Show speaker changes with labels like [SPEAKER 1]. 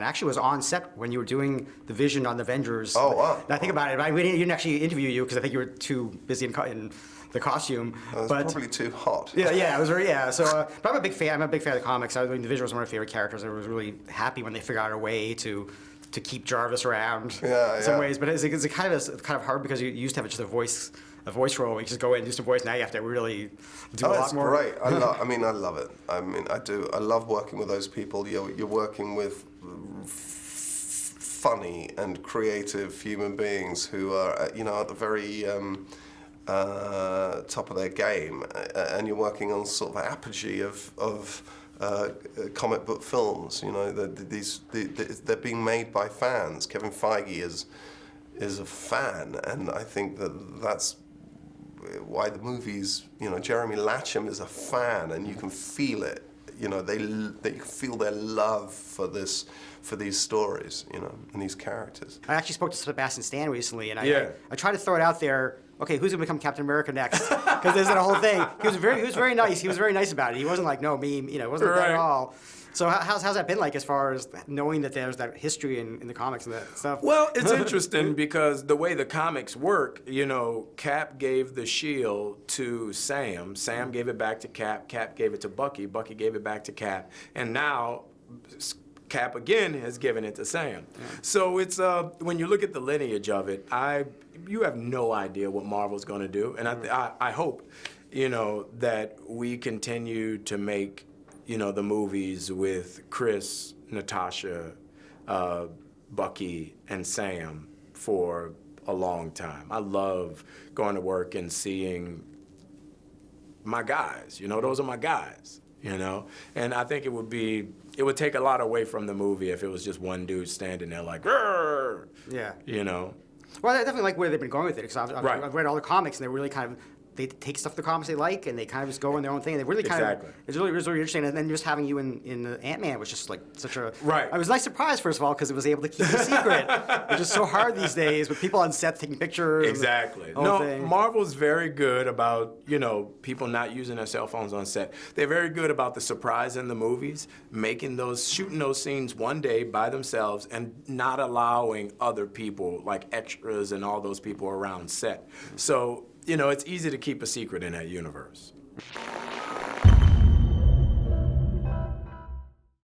[SPEAKER 1] Ant-Man actually was on set when you were doing the Vision on the Avengers.
[SPEAKER 2] Oh, wow.
[SPEAKER 1] And I think about it, we didn't actually interview you because I think you were too busy in the costume.
[SPEAKER 2] It was probably too hot.
[SPEAKER 1] Yeah, it was very, yeah. So, but I'm a big fan. I'm a big fan of the comics. I mean, the Vision was one of my favorite characters. I was really happy when they figured out a way to keep Jarvis around in some ways. But it's kind of hard because you used to have just a voice role. You just go in and do some voice. Now you have to really do a lot more.
[SPEAKER 2] Oh, it's great. I mean, I love it. I mean, I do. I love working with those people. You're working with funny and creative human beings who are, at the very top of their game, and you're working on sort of apogee of comic book films. They're being made by fans. Kevin Feige is a fan, and I think that's why the movies. Jeremy Latcham is a fan, and you can feel it. They feel their love for these stories, and these characters.
[SPEAKER 1] I actually spoke to Sebastian Stan recently, and I tried to throw it out there. Okay, who's gonna become Captain America next? Because there's that whole thing. He was very nice. He was very nice about it. He wasn't like, no, me, it wasn't like that at all. So how's that been like as far as knowing that there's that history in the comics and that stuff?
[SPEAKER 3] Well, it's interesting because the way the comics work, Cap gave the shield to Sam. Sam gave it back to Cap. Cap gave it to Bucky. Bucky gave it back to Cap. And now Cap again has given it to Sam. Yeah. So it's when you look at the lineage of it, you have no idea what Marvel's going to do, and I hope that we continue to make the movies with Chris, Natasha, Bucky, and Sam for a long time. I love going to work and seeing my guys. Those are my guys. And I think it would take a lot away from the movie if it was just one dude standing there like, "Grr!"
[SPEAKER 1] Yeah.
[SPEAKER 3] Well,
[SPEAKER 1] I definitely like where they've been going with it because I've read all the comics and they're really kind of. They take stuff the comics they like and they kind of just go in their own thing. And they really kind of it's really interesting. And then just having you in the Ant-Man was just like such a I was a nice surprise first of all because it was able to keep it a secret, which is so hard these days with people on set taking pictures.
[SPEAKER 3] Exactly. No, Marvel's very good about people not using their cell phones on set. They're very good about the surprise in the movies, shooting those scenes one day by themselves and not allowing other people like extras and all those people around set. So. It's easy to keep a secret in that universe.